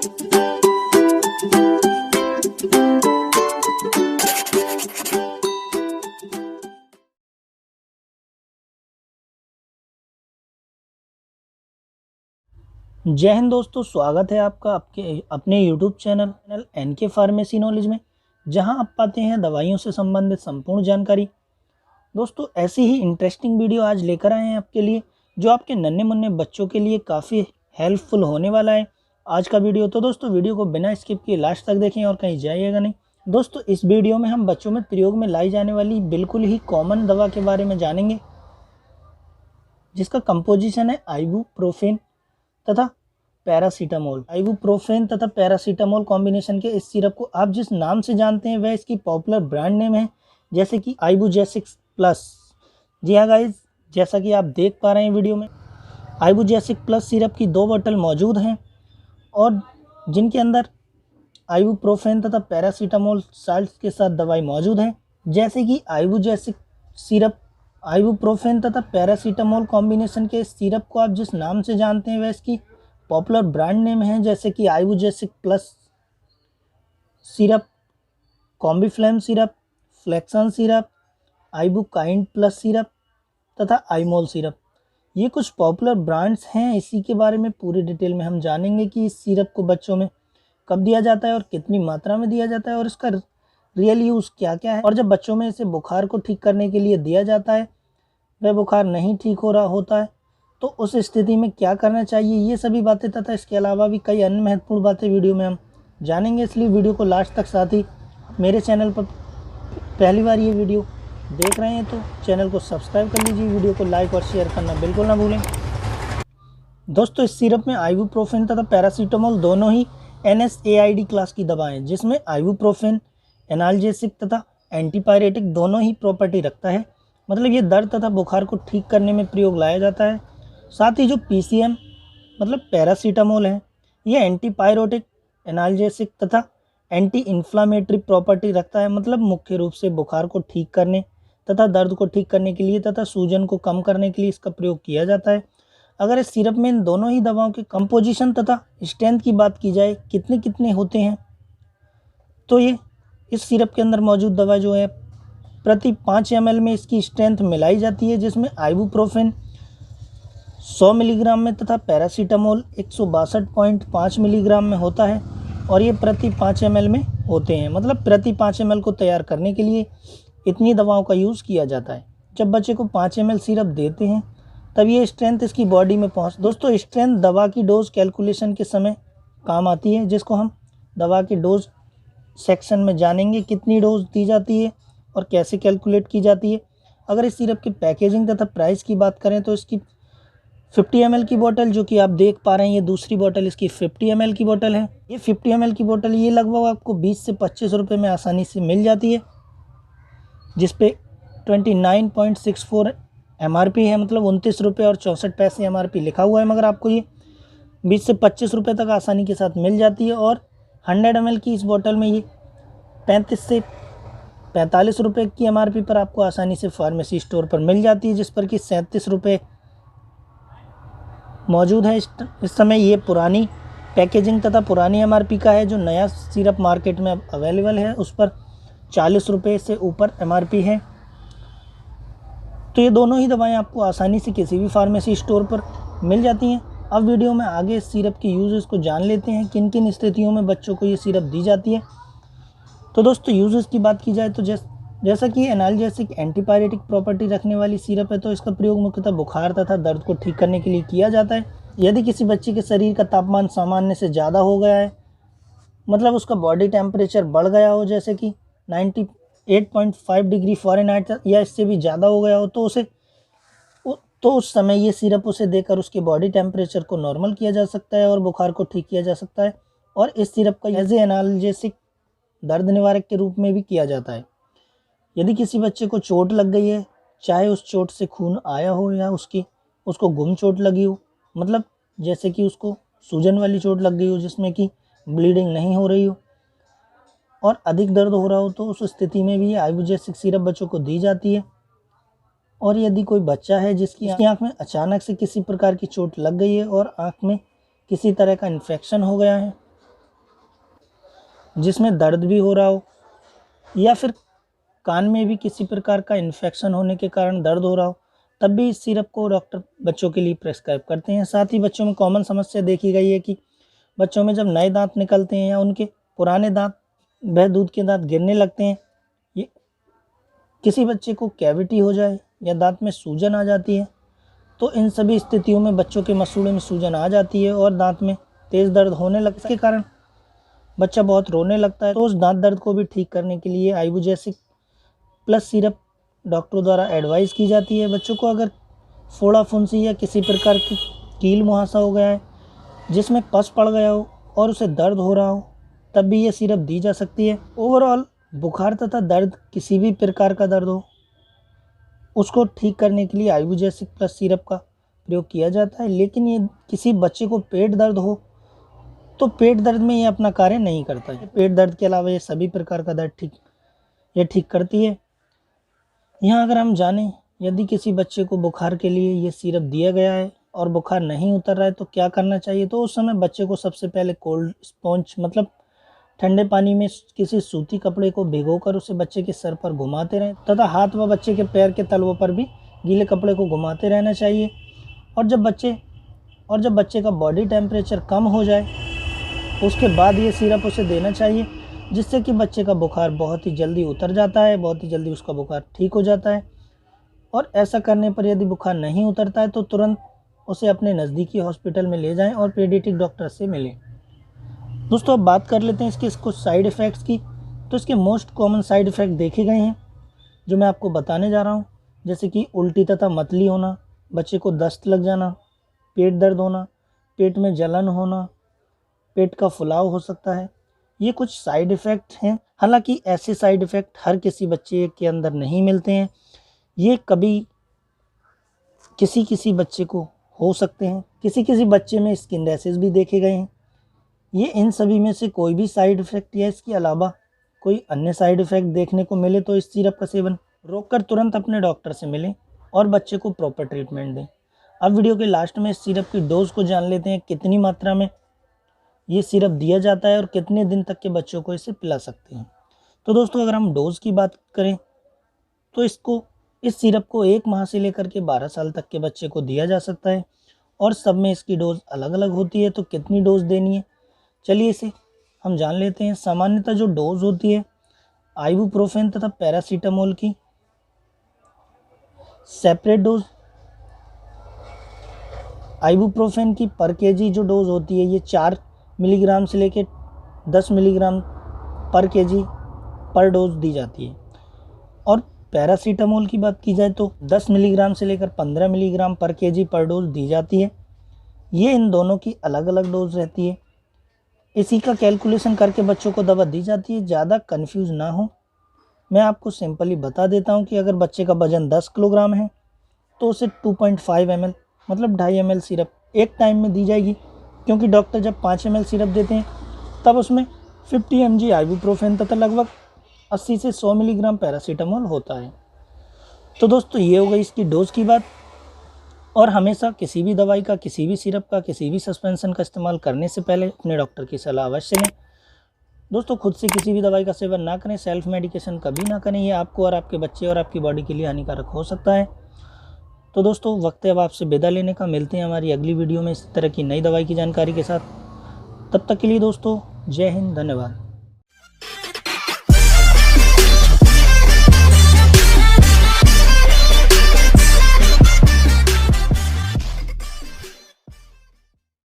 जय हिंद दोस्तों, स्वागत है आपका आपके अपने YouTube channel NK pharmacy knowledge में, जहां आप पाते हैं दवाइयों से संबंधित संपूर्ण जानकारी। दोस्तों, ऐसी ही इंटरेस्टिंग वीडियो आज लेकर आए हैं आपके लिए, जो आपके नन्हे मुन्ने बच्चों के लिए काफ़ी हेल्पफुल होने वाला है आज का वीडियो। तो दोस्तों, वीडियो को बिना स्किप किए लास्ट तक देखें और कहीं जाइएगा नहीं। दोस्तों, इस वीडियो में हम बच्चों में प्रयोग में लाई जाने वाली बिल्कुल ही कॉमन दवा के बारे में जानेंगे, जिसका कंपोजिशन है आइबुप्रोफेन तथा पैरासीटामोल। आइबुप्रोफेन तथा पैरासीटामोल कॉम्बिनेशन के इस सिरप को आप जिस नाम से जानते हैं वह इसकी पॉपुलर ब्रांड नेम है, जैसे कि आइबुजेसिक प्लस। जी हाँ गाइज, जैसा कि आप देख पा रहे हैं वीडियो में, आइबुजेसिक प्लस सिरप की 2 बोतल मौजूद हैं और जिनके अंदर आइबुप्रोफेन तथा पैरासीटामोल साल्ट के साथ दवाई मौजूद है। जैसे कि आइबुजेसिक सिरप, आइबुप्रोफेन तथा पैरासीटामोल कॉम्बिनेशन के इस सिरप को आप जिस नाम से जानते हैं वह इसकी पॉपुलर ब्रांड नेम है, जैसे कि Ibugesic plus syrup, Combiflam syrup, Flexon syrup, Ibukind plus syrup तथा आइमोल सिरप। ये कुछ पॉपुलर ब्रांड्स हैं। इसी के बारे में पूरी डिटेल में हम जानेंगे कि इस सिरप को बच्चों में कब दिया जाता है और कितनी मात्रा में दिया जाता है और इसका रियल यूज़ क्या क्या है। और जब बच्चों में इसे बुखार को ठीक करने के लिए दिया जाता है, वह बुखार नहीं ठीक हो रहा होता है, तो उस स्थिति में क्या करना चाहिए, ये सभी बातें तथा इसके अलावा भी कई अन्य महत्वपूर्ण बातें वीडियो में हम जानेंगे। इसलिए वीडियो को लास्ट तक, साथ ही मेरे चैनल पर पहली बार ये वीडियो देख रहे हैं तो चैनल को सब्सक्राइब कर लीजिए, वीडियो को लाइक और शेयर करना बिल्कुल ना भूलें। दोस्तों, इस सिरप में आइबुप्रोफेन तथा पैरासीटामोल दोनों ही NSAID क्लास की दवाएं, जिसमें आइबुप्रोफेन एनाल्जेसिक तथा एंटीपायरेटिक दोनों ही प्रॉपर्टी रखता है। मतलब ये दर्द तथा बुखार को ठीक करने में प्रयोग लाया जाता है। साथ ही जो PCM मतलब पैरासीटामोल है, ये एंटीपायरेटिक, एनाल्जेसिक तथा एंटी इन्फ्लामेटरी प्रॉपर्टी रखता है। मतलब मुख्य रूप से बुखार को ठीक करने तथा दर्द को ठीक करने के लिए तथा सूजन को कम करने के लिए इसका प्रयोग किया जाता है। अगर इस सिरप में इन दोनों ही दवाओं के कंपोजिशन तथा स्ट्रेंथ की बात की जाए, कितने कितने होते हैं, तो ये इस सिरप के अंदर मौजूद दवा जो है, प्रति 5 ml में इसकी स्ट्रेंथ मिलाई जाती है, जिसमें आइबुप्रोफेन 100 मिलीग्राम में तथा पैरासीटामोल 162.5 मिलीग्राम में होता है और ये प्रति 5 ml में होते हैं। मतलब प्रति 5 ml को तैयार करने के लिए इतनी दवाओं का यूज़ किया जाता है। जब बच्चे को 5 ml सिरप देते हैं तब ये स्ट्रेंथ इसकी बॉडी में दोस्तों, स्ट्रेंथ दवा की डोज कैलकुलेशन के समय काम आती है, जिसको हम दवा के डोज सेक्शन में जानेंगे, कितनी डोज दी जाती है और कैसे कैलकुलेट की जाती है। अगर इस सिरप की पैकेजिंग तथा प्राइस की बात करें तो इसकी 50 ml की बोतल, जो कि आप देख पा रहे हैं, ये दूसरी बोतल इसकी 50 ml की बोतल है। ये 50 ml की बोतल ये लगभग आपको 20 से 25 रुपये में आसानी से मिल जाती है, जिस पे 29.64 MRP है। मतलब 29 रुपये और 64 पैसे MRP लिखा हुआ है, मगर आपको ये 20 से 25 रुपये तक आसानी के साथ मिल जाती है। और 100 ml की इस बोतल में ये 35 से 45 रुपये की MRP पर आपको आसानी से फार्मेसी स्टोर पर मिल जाती है, जिस पर कि 37 रुपये मौजूद है इस समय। ये पुरानी पैकेजिंग तथा पुरानी MRP का है। जो नया सिरप मार्केट में अब अवेलेबल है उस पर 40 रुपये से ऊपर MRP है। तो ये दोनों ही दवाएं आपको आसानी से किसी भी फार्मेसी स्टोर पर मिल जाती हैं। अब वीडियो में आगे इस सिरप के यूजेस को जान लेते हैं, किन किन स्थितियों में बच्चों को ये सिरप दी जाती है। तो दोस्तों, यूजेस की बात की जाए तो जैसा कि एनाल्जेसिक एंटीपायरेटिक प्रॉपर्टी रखने वाली सिरप है, तो इसका प्रयोग मुख्यतः बुखार तथा दर्द को ठीक करने के लिए किया जाता है। यदि किसी बच्चे के शरीर का तापमान सामान्य से ज़्यादा हो गया है, मतलब उसका बॉडी टेम्परेचर बढ़ गया हो, जैसे कि 98.5 डिग्री फ़ारेनहाइट या इससे भी ज़्यादा हो गया हो, तो उस समय ये सिरप उसे देकर उसके बॉडी टेम्परेचर को नॉर्मल किया जा सकता है और बुखार को ठीक किया जा सकता है। और इस सिरप का एज ए एनाल्जेसिक, दर्द निवारक के रूप में भी किया जाता है। यदि किसी बच्चे को चोट लग गई है, चाहे उस चोट से खून आया हो या उसको गुम चोट लगी हो, मतलब जैसे कि उसको सूजन वाली चोट लग गई हो जिसमें कि ब्लीडिंग नहीं हो रही हो और अधिक दर्द हो रहा हो, तो उस स्थिति में भी ये आइबुजेसिक सिरप बच्चों को दी जाती है। और यदि कोई बच्चा है जिसकी आँख में अचानक से किसी प्रकार की चोट लग गई है और आँख में किसी तरह का इन्फेक्शन हो गया है, जिसमें दर्द भी हो रहा हो या फिर कान में भी किसी प्रकार का इन्फेक्शन होने के कारण दर्द हो रहा हो, तब भी इस सिरप को डॉक्टर बच्चों के लिए प्रेस्क्राइब करते हैं। साथ ही बच्चों में कॉमन समस्या देखी गई है कि बच्चों में जब नए दांत निकलते हैं या उनके पुराने दांत वह दूध के दांत गिरने लगते हैं, ये किसी बच्चे को कैविटी हो जाए या दांत में सूजन आ जाती है, तो इन सभी स्थितियों में बच्चों के मसूड़े में सूजन आ जाती है और दांत में तेज़ दर्द होने लगने के कारण बच्चा बहुत रोने लगता है। तो उस दांत दर्द को भी ठीक करने के लिए आइबुजेसिक प्लस सिरप डॉक्टरों द्वारा एडवाइस की जाती है। बच्चों को अगर फोड़ा फुंसी या किसी प्रकार की कील मुहासा हो गया है जिसमें पस पड़ गया हो और उसे दर्द हो रहा हो, तब भी ये सिरप दी जा सकती है। ओवरऑल बुखार तथा दर्द, किसी भी प्रकार का दर्द हो, उसको ठीक करने के लिए आइबुजेसिक प्लस सिरप का प्रयोग किया जाता है। लेकिन ये किसी बच्चे को पेट दर्द हो तो पेट दर्द में ये अपना कार्य नहीं करता है। पेट दर्द के अलावा ये सभी प्रकार का दर्द ठीक करती है। यहाँ अगर हम जानें, यदि किसी बच्चे को बुखार के लिए ये सिरप दिया गया है और बुखार नहीं उतर रहा है तो क्या करना चाहिए, तो उस समय बच्चे को सबसे पहले कोल्ड स्पॉन्ज मतलब ठंडे पानी में किसी सूती कपड़े को भिगोकर उसे बच्चे के सर पर घुमाते रहें तथा हाथ व बच्चे के पैर के तलवों पर भी गीले कपड़े को घुमाते रहना चाहिए। और जब बच्चे का बॉडी टेम्परेचर कम हो जाए उसके बाद ये सिरप उसे देना चाहिए, जिससे कि बच्चे का बुखार बहुत ही जल्दी उतर जाता है, बहुत ही जल्दी उसका बुखार ठीक हो जाता है। और ऐसा करने पर यदि बुखार नहीं उतरता है तो तुरंत उसे अपने नज़दीकी हॉस्पिटल में ले जाएं और पीडियाट्रिक डॉक्टर से मिलें। दोस्तों, अब बात कर लेते हैं इसके कुछ साइड इफ़ेक्ट्स की। तो इसके मोस्ट कॉमन साइड इफ़ेक्ट देखे गए हैं जो मैं आपको बताने जा रहा हूँ, जैसे कि उल्टी तथा मतली होना, बच्चे को दस्त लग जाना, पेट दर्द होना, पेट में जलन होना, पेट का फुलाव हो सकता है। ये कुछ साइड इफ़ेक्ट हैं। हालांकि ऐसे साइड इफ़ेक्ट हर किसी बच्चे के अंदर नहीं मिलते हैं, ये कभी किसी बच्चे को हो सकते हैं। किसी बच्चे में स्किन रैशेस भी देखे गए हैं। ये इन सभी में से कोई भी साइड इफ़ेक्ट या इसके अलावा कोई अन्य साइड इफ़ेक्ट देखने को मिले तो इस सिरप का सेवन रोककर तुरंत अपने डॉक्टर से मिलें और बच्चे को प्रॉपर ट्रीटमेंट दें। अब वीडियो के लास्ट में इस सिरप की डोज़ को जान लेते हैं, कितनी मात्रा में ये सिरप दिया जाता है और कितने दिन तक के बच्चों को इसे पिला सकते हैं। तो दोस्तों, अगर हम डोज़ की बात करें तो इस सिरप को 1 माह से लेकर के 12 साल तक के बच्चे को दिया जा सकता है और सब में इसकी डोज़ अलग अलग होती है। तो कितनी डोज़ देनी है, चलिए इसे हम जान लेते हैं। सामान्यतः जो डोज़ होती है आइबुप्रोफेन तथा पैरासीटामोल की सेपरेट डोज, आइबुप्रोफेन की पर केजी जो डोज होती है ये 4 मिलीग्राम से लेकर 10 मिलीग्राम पर केजी पर डोज दी जाती है। और पैरासीटामोल की बात की जाए तो 10 मिलीग्राम से लेकर 15 मिलीग्राम पर केजी पर डोज दी जाती है। ये इन दोनों की अलग अलग डोज रहती है। इसी का कैलकुलेशन करके बच्चों को दवा दी जाती है। ज़्यादा कंफ्यूज ना हो, मैं आपको सिंपली बता देता हूँ कि अगर बच्चे का वजन 10 किलोग्राम है तो उसे 2.5 ml मतलब 2.5 ml सिरप एक टाइम में दी जाएगी, क्योंकि डॉक्टर जब 5 ml सिरप देते हैं तब उसमें 50 mg आइबुप्रोफेन तथा लगभग 80 से 100 मिलीग्राम पैरासीटामोल होता है। तो दोस्तों, ये हो गई इसकी डोज़ की बात। और हमेशा किसी भी दवाई का, किसी भी सिरप का, किसी भी सस्पेंशन का इस्तेमाल करने से पहले अपने डॉक्टर की सलाह अवश्य लें। दोस्तों, खुद से किसी भी दवाई का सेवन ना करें, सेल्फ मेडिकेशन कभी ना करें, ये आपको और आपके बच्चे और आपकी बॉडी के लिए हानिकारक हो सकता है। तो दोस्तों, वक्त है अब आपसे विदा लेने का। मिलते हैं हमारी अगली वीडियो में इस तरह की नई दवाई की जानकारी के साथ। तब तक के लिए दोस्तों, जय हिंद, धन्यवाद।